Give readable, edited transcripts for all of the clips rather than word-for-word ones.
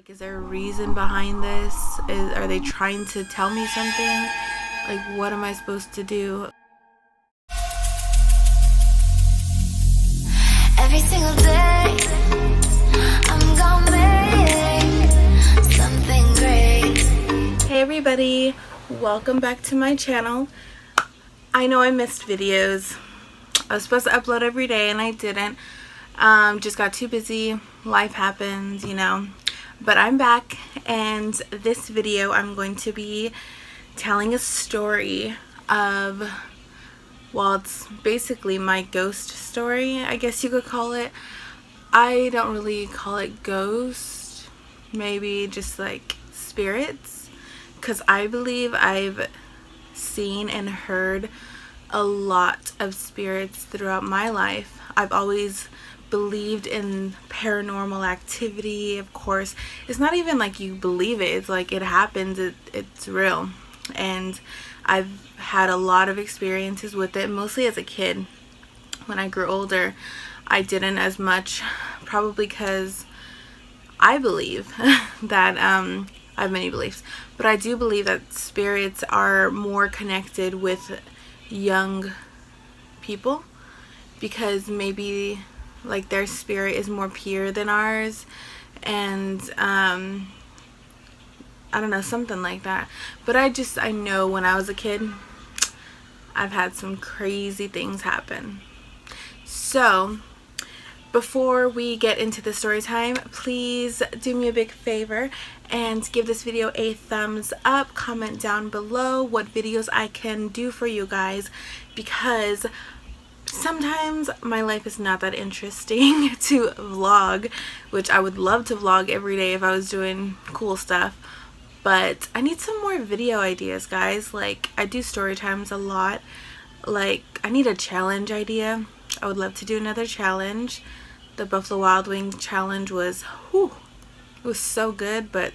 Like, is there a reason behind this? Are they trying to tell me something? Like, what am I supposed to do? Every single day, I'm gonna make something great. Hey everybody, welcome back to my channel. I know I missed videos. I was supposed to upload every day and I didn't. Just got too busy. Life happens, you know. But I'm back, and this video I'm going to be telling a story of, well, it's basically my ghost story, I guess you could call it. I don't really call it ghost, maybe just like spirits, because I believe I've seen and heard a lot of spirits throughout my life. I've always believed in paranormal activity. Of course, it's not even like you believe it, it's like it happens, it's real. And I've had a lot of experiences with it, mostly as a kid. When I grew older, I didn't as much, probably because I believe that I have many beliefs, but I do believe that spirits are more connected with young people, because maybe like their spirit is more pure than ours, and I don't know, something like that. But I know when I was a kid, I've had some crazy things happen. So before we get into the story time, please do me a big favor and give this video a thumbs up. Comment down below what videos I can do for you guys, because sometimes my life is not that interesting to vlog, which I would love to vlog every day if I was doing cool stuff. But I need some more video ideas, guys. Like, I do story times a lot. Like, I need a challenge idea. I would love to do another challenge. The Buffalo Wild Wing challenge was, whew, it was so good, but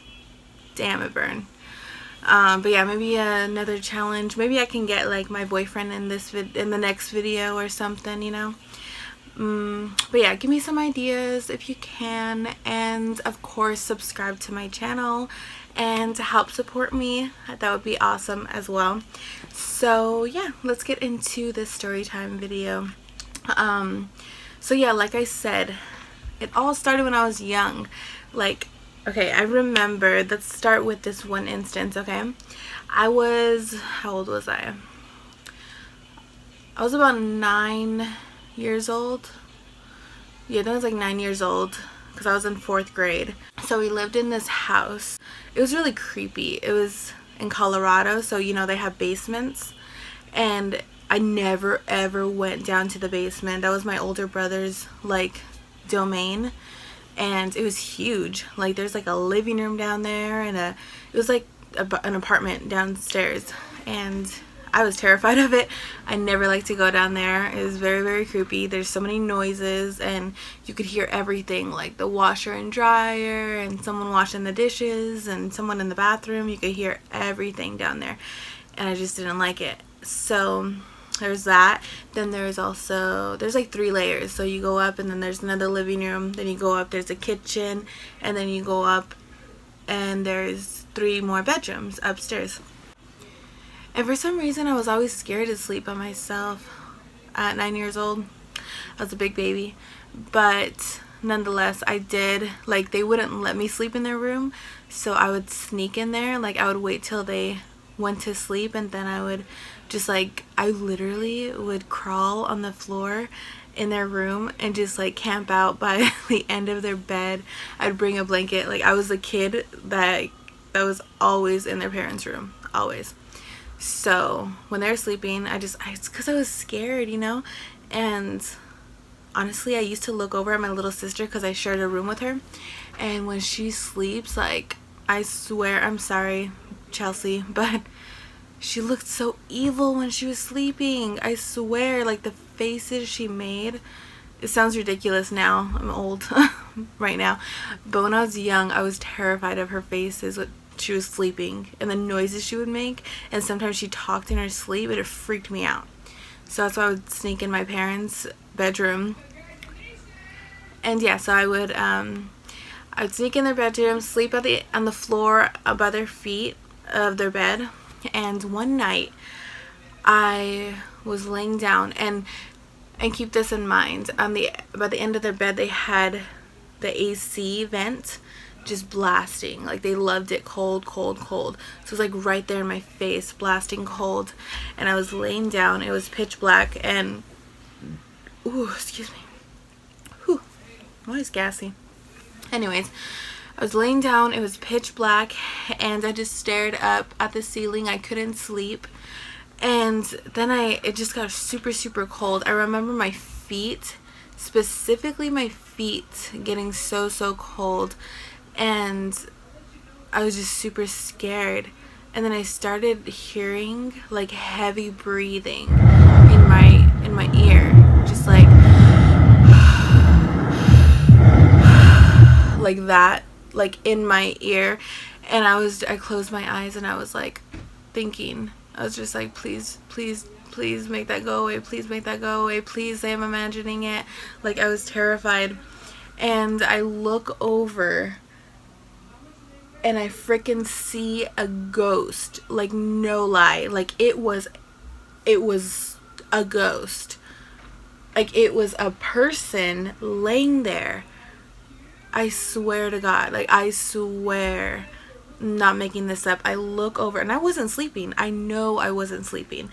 damn, it burned. But yeah, maybe another challenge. Maybe I can get like my boyfriend in the next video or something, you know. But yeah, give me some ideas if you can, and of course subscribe to my channel and help support me. That would be awesome as well. So yeah, let's get into this story time video. So yeah, like I said, it all started when I was young. Like, okay, I remember, let's start with this one instance, okay? How old was I? I was about 9 years old. Yeah, I think I was like 9 years old, because I was in 4th grade. So we lived in this house. It was really creepy. It was in Colorado, so you know they have basements. And I never ever went down to the basement. That was my older brother's like domain. And it was huge. Like, there's like a living room down there, and it was like an apartment downstairs, and I was terrified of it. I never liked to go down there. It was very, very creepy. There's so many noises, and you could hear everything, like the washer and dryer, and someone washing the dishes, and someone in the bathroom. You could hear everything down there, and I just didn't like it. So there's that. Then there's like 3 layers. So you go up, and then there's another living room, then you go up, there's a kitchen, and then you go up and there's 3 more bedrooms upstairs. And for some reason I was always scared to sleep by myself at 9 years old. I was a big baby, but nonetheless I did, like, they wouldn't let me sleep in their room, so I would sneak in there. Like, I would wait till they went to sleep, and then I would just like, I literally would crawl on the floor in their room and just like camp out by the end of their bed. I'd bring a blanket. Like, I was a kid that was always in their parents' room, always. So when they were sleeping, it's because I was scared, you know. And honestly, I used to look over at my little sister, because I shared a room with her, and when she sleeps, like, I swear, I'm sorry Chelsea, but she looked so evil when she was sleeping. I swear, like, the faces she made, it sounds ridiculous now, I'm old right now, but when I was young I was terrified of her faces when she was sleeping, and the noises she would make, and sometimes she talked in her sleep, and it freaked me out. So that's why I would sneak in my parents' bedroom. And yeah, so I'd sneak in their bedroom, sleep on the floor by their feet of their bed. And one night I was laying down, and keep this in mind, by the end of their bed they had the AC vent just blasting. Like, they loved it cold, cold, cold. So it was like right there in my face, blasting cold. And I was laying down. It was pitch black, and ooh, excuse me. Whew, I'm always gassy. Anyways, I was laying down. It was pitch black, and I just stared up at the ceiling. I couldn't sleep. And then it just got super, super cold. I remember my feet, specifically my feet, getting so, so cold. And I was just super scared. And then I started hearing like heavy breathing in my ear. Just like like that, like in my ear. And I closed my eyes, and I was like thinking, I was just like, please, please, please make that go away. Please make that go away. Please say I'm imagining it. Like, I was terrified. And I look over, and I freaking see a ghost. Like, no lie. Like, it was a ghost. Like, it was a person laying there. I swear to God. Like, I swear. Not making this up. I look over, and I wasn't sleeping. I know I wasn't sleeping.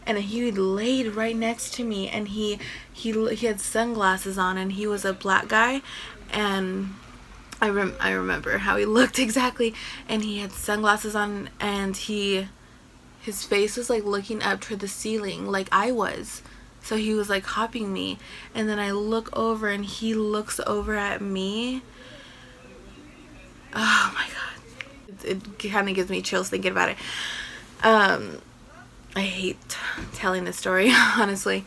And he laid right next to me, and he had sunglasses on, and he was a black guy. And I remember how he looked exactly. And he had sunglasses on, and his face was like looking up toward the ceiling like I was. So he was like hopping me. And then I look over, and he looks over at me. Oh my God. It kind of gives me chills thinking about it. I hate telling this story, honestly.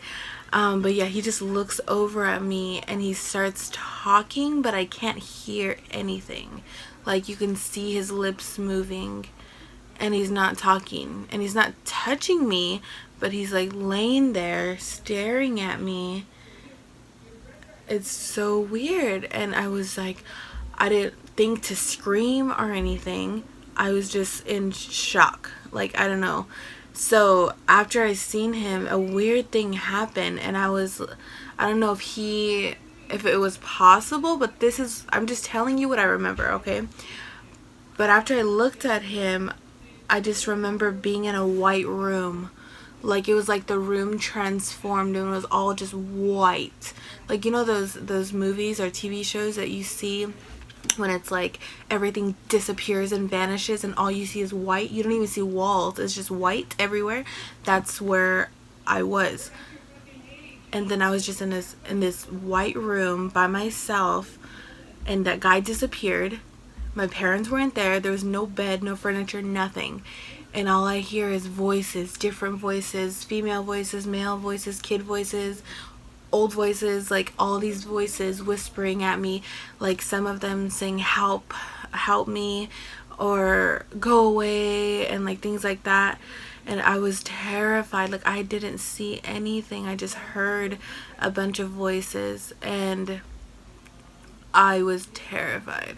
But yeah, he just looks over at me, and he starts talking, but I can't hear anything. Like, you can see his lips moving, and he's not talking, and he's not touching me, but he's like laying there staring at me. It's so weird. And I was like, I didn't think to scream or anything. I was just in shock. Like, I don't know. So after I seen him, a weird thing happened, and I don't know if it was possible, but I'm just telling you what I remember, okay? But after I looked at him, I just remember being in a white room. Like, it was like the room transformed, and it was all just white. Like, you know those movies or TV shows that you see when it's like everything disappears and vanishes, and all you see is white? You don't even see walls. It's just white everywhere. That's where I was. And then I was just in this white room by myself, and that guy disappeared. My parents weren't there. There was no bed, no furniture, nothing. And all I hear is voices, different voices, female voices, male voices, kid voices, old voices, like all these voices whispering at me. Like, some of them saying help me, or go away, and like things like that. And I was terrified. Like, I didn't see anything. I just heard a bunch of voices, and I was terrified.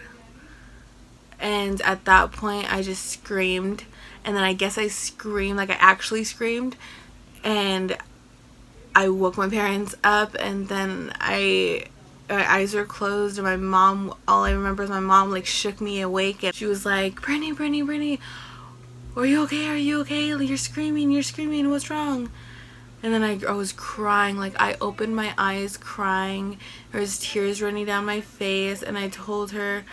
And at that point, I just screamed. And then I guess I screamed, like I actually screamed. And I woke my parents up, and then my eyes were closed, and my mom, all I remember is my mom like shook me awake, and she was like, Brittany, are you okay? You're screaming, what's wrong? And then I was crying. Like, I opened my eyes crying. There was tears running down my face, and I told her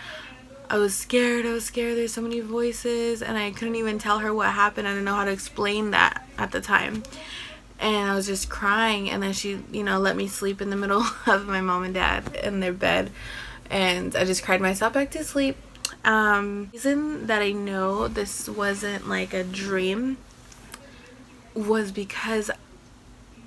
I was scared, there's so many voices, and I couldn't even tell her what happened. I didn't know how to explain that at the time. And I was just crying, and then she, let me sleep in the middle of my mom and dad in their bed, and I just cried myself back to sleep. The reason that I know this wasn't like a dream was because it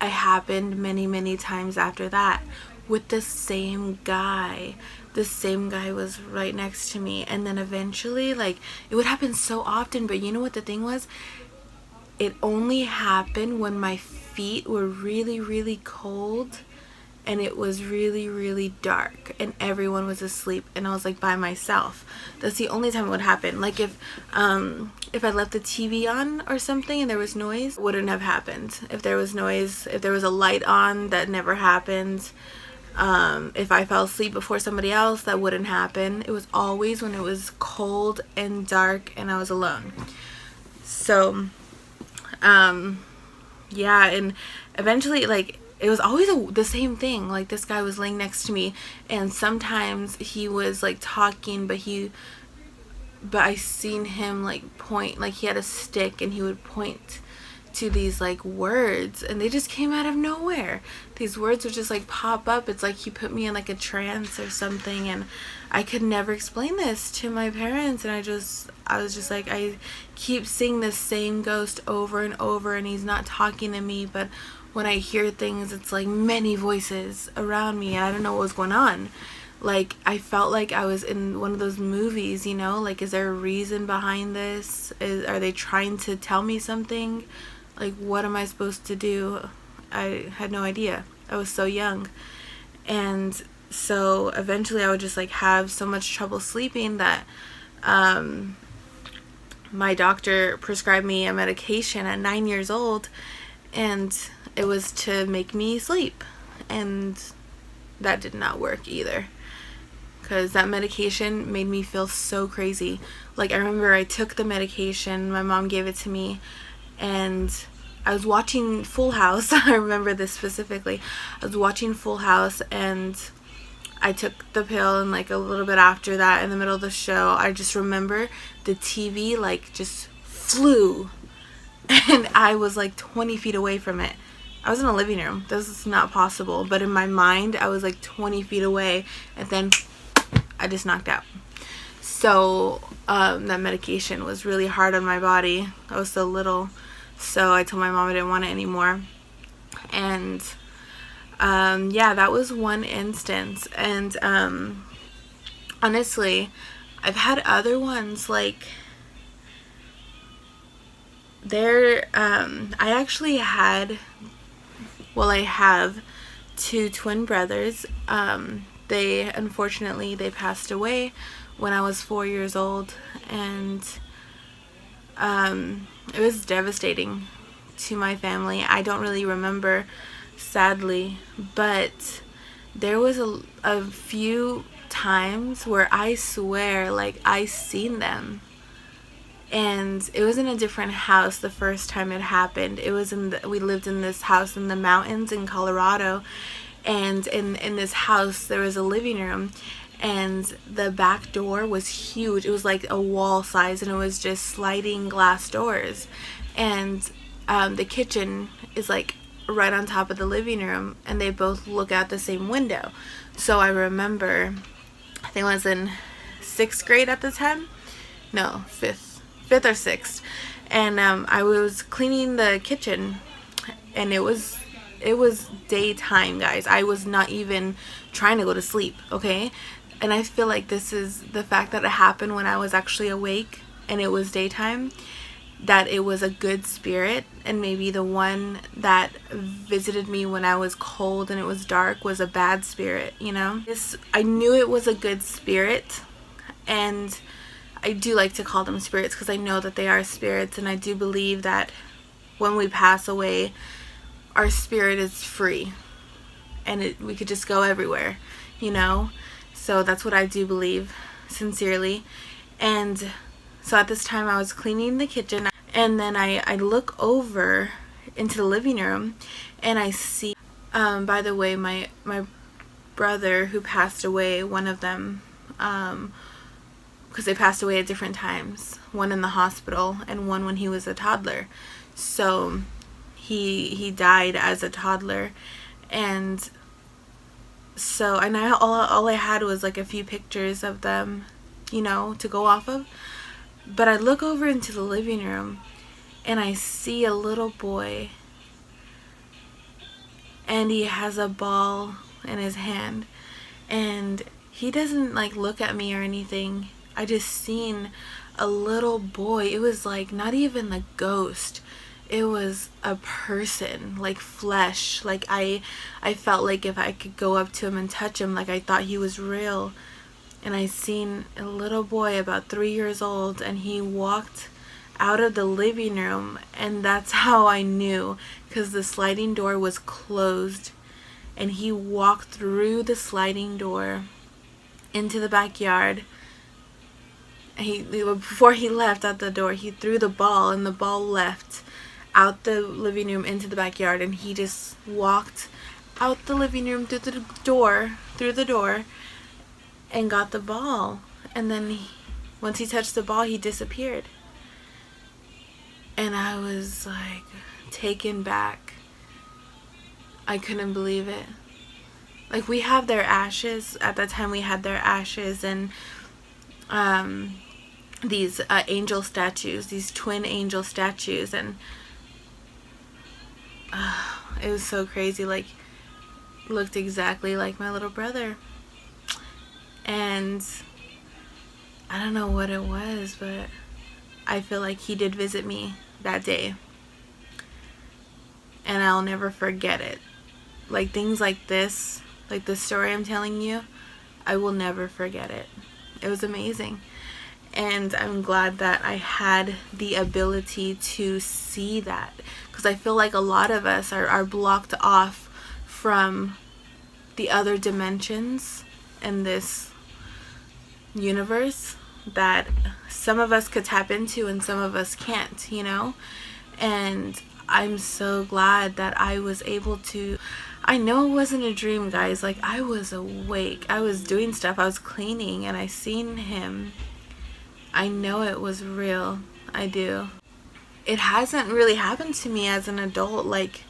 happened many, many times after that with the same guy. The same guy was right next to me, and then eventually, like, it would happen so often, but you know what the thing was? It only happened when my feet were really, really cold, and it was really, really dark, and everyone was asleep, and I was like by myself. That's the only time it would happen. Like if I left the TV on or something and there was noise, it wouldn't have happened. If there was noise, if there was a light on, that never happened. If I fell asleep before somebody else, that wouldn't happen. It was always when it was cold and dark and I was alone. So yeah, and eventually, like, it was always the same thing. Like, this guy was laying next to me, and sometimes he was like talking, but I seen him like point, like he had a stick and he would point to these like words, and they just came out of nowhere. These words would just like pop up. It's like he put me in like a trance or something, and I could never explain this to my parents, and I was just like, I keep seeing this same ghost over and over, and he's not talking to me, but when I hear things, it's like many voices around me, and I don't know what was going on. Like, I felt like I was in one of those movies, you know, like, is there a reason behind this? Are they trying to tell me something? Like, what am I supposed to do? I had no idea. I was so young. And so eventually I would just like have so much trouble sleeping that my doctor prescribed me a medication at 9 years old, and it was to make me sleep, and that did not work either, because that medication made me feel so crazy. Like, I remember I took the medication, my mom gave it to me, and I was watching Full House. I remember this specifically. I was watching Full House, and I took the pill, and like a little bit after that, in the middle of the show, I just remember the TV like just flew, and I was like 20 feet away from it. I was in a living room. This is not possible, but in my mind I was like 20 feet away, and then I just knocked out. So that medication was really hard on my body. I was so little, so I told my mom I didn't want it anymore. And yeah, that was one instance. And honestly, I've had other ones. Like, I actually had, well, I have 2 twin brothers. They unfortunately passed away when I was 4 years old, and it was devastating to my family. I don't really remember, sadly, but there was a few times where I swear like I seen them, and it was in a different house the first time it happened. It was we lived in this house in the mountains in Colorado, and in this house there was a living room, and the back door was huge. It was like a wall size, and it was just sliding glass doors, and the kitchen is like right on top of the living room, and they both look out the same window. So I remember, I think I was in 6th grade at the time, no, 5th or 6th, and I was cleaning the kitchen, and it was daytime, guys. I was not even trying to go to sleep, okay? And I feel like this is the fact that it happened when I was actually awake and it was daytime, that it was a good spirit, and maybe the one that visited me when I was cold and it was dark was a bad spirit, you know? I knew it was a good spirit, and I do like to call them spirits because I know that they are spirits, and I do believe that when we pass away, our spirit is free, and we could just go everywhere, you know? So that's what I do believe, sincerely. And so at this time I was cleaning the kitchen, and then I look over into the living room, and I see, by the way, my brother who passed away, one of them, because they passed away at different times, one in the hospital and one when he was a toddler. So he died as a toddler, and so, and all I had was like a few pictures of them, you know, to go off of. But I look over into the living room, and I see a little boy, and he has a ball in his hand, and he doesn't like look at me or anything. I just seen a little boy. It was like not even a ghost. it was a person, like flesh. Like I felt like if I could go up to him and touch him, like I thought he was real. And I seen a little boy about 3 years old, and he walked out of the living room, and that's how I knew, because the sliding door was closed, and he walked through the sliding door into the backyard. Before he left out the door, he threw the ball, and the ball left out the living room into the backyard, and he just walked out the living room through the door and got the ball. And then once he touched the ball, he disappeared. And I was like taken back. I couldn't believe it. Like, we have their ashes. At that time we had their ashes, and these angel statues, these twin angel statues, and it was so crazy. Like, looked exactly like my little brother. And I don't know what it was, but I feel like he did visit me that day, and I'll never forget it. Like, things like this, like the story I'm telling you, I will never forget it. It was amazing. And I'm glad that I had the ability to see that, because I feel like a lot of us are blocked off from the other dimensions in this universe that some of us could tap into and some of us can't, you know? And I'm so glad that I was able to. I know it wasn't a dream, guys. Like, I was awake. I was doing stuff. I was cleaning, and I seen him. I know it was real. I do. It hasn't really happened to me as an adult. Like,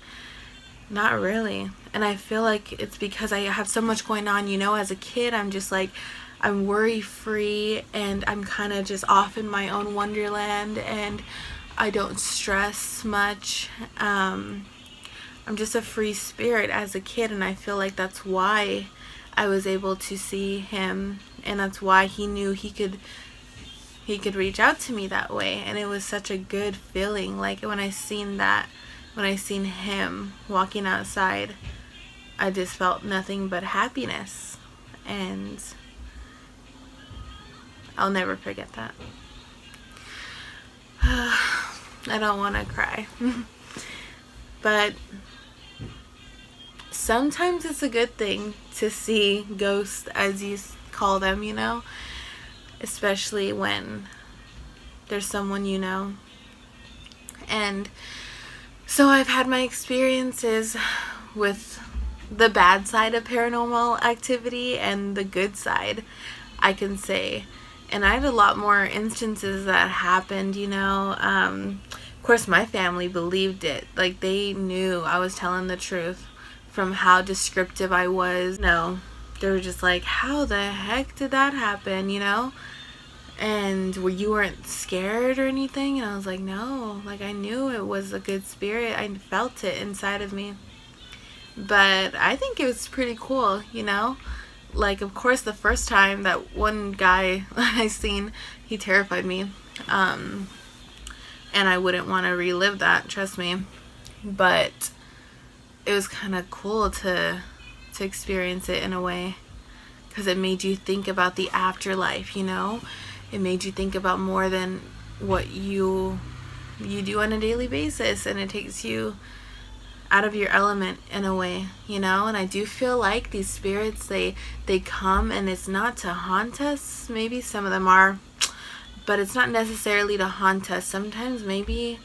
not really. And I feel like it's because I have so much going on, you know? As a kid, I'm just like, I'm worry free, and I'm kind of just off in my own wonderland, and I don't stress much. I'm just a free spirit as a kid, and I feel like that's why I was able to see him, and that's why he knew he could reach out to me that way. And it was such a good feeling. Like, when I seen him walking outside, I just felt nothing but happiness, and I'll never forget that. I don't want to cry. But sometimes it's a good thing to see ghosts, as you call them, you know? Especially when there's someone you know. And so I've had my experiences with the bad side of paranormal activity and the good side, I can say. And I had a lot more instances that happened, you know. Of course, my family believed it. Like, they knew I was telling the truth from how descriptive I was. No, they were just like, how the heck did that happen, you know? And you weren't scared or anything? And I was like, no. Like, I knew it was a good spirit. I felt it inside of me. But I think it was pretty cool, you know? Like, of course, the first time that one guy I seen, he terrified me. And I wouldn't want to relive that, trust me. But it was kind of cool to experience it in a way, because it made you think about the afterlife, you know? It made you think about more than what you do on a daily basis, and it takes you out of your element in a way, you know? And I do feel like these spirits, they come, and it's not to haunt us. Maybe some of them are, but it's not necessarily to haunt us. Sometimes maybe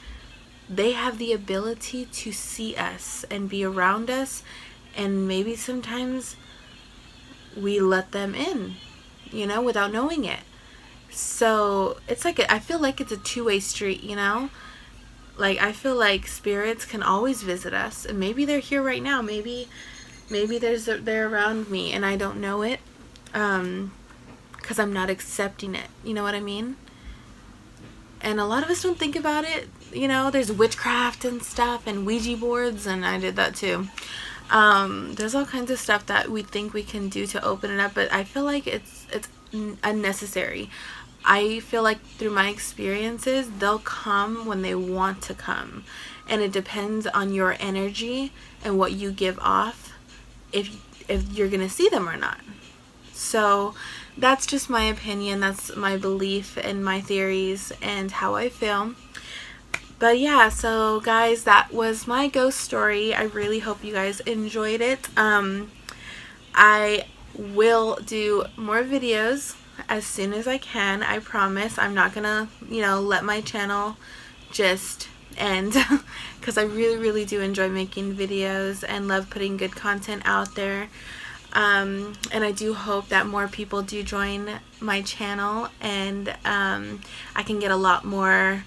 they have the ability to see us and be around us, and maybe sometimes we let them in, you know, without knowing it. So it's like I feel like it's a two-way street, you know? Like, I feel like spirits can always visit us, and maybe they're here right now. Maybe they're around me and I don't know it, because I'm not accepting it. You know what I mean? And a lot of us don't think about it. You know, there's witchcraft and stuff, and Ouija boards, and I did that too. There's all kinds of stuff that we think we can do to open it up, but I feel like it's unnecessary. I feel like through my experiences, they'll come when they want to come. And it depends on your energy and what you give off if you're going to see them or not. So that's just my opinion. That's my belief and my theories and how I feel. But yeah, so guys, that was my ghost story. I really hope you guys enjoyed it. I will do more videos as soon as I can. I promise. I'm not gonna, let my channel just end because I really do enjoy making videos and love putting good content out there. And I do hope that more people do join my channel, and I can get a lot more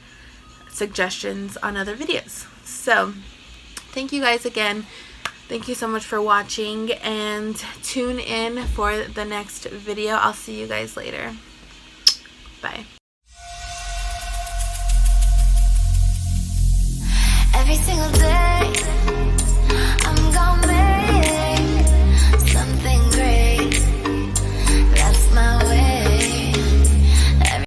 suggestions on other videos. So thank you guys again. Thank you so much for watching, and tune in for the next video. I'll see you guys later. Bye.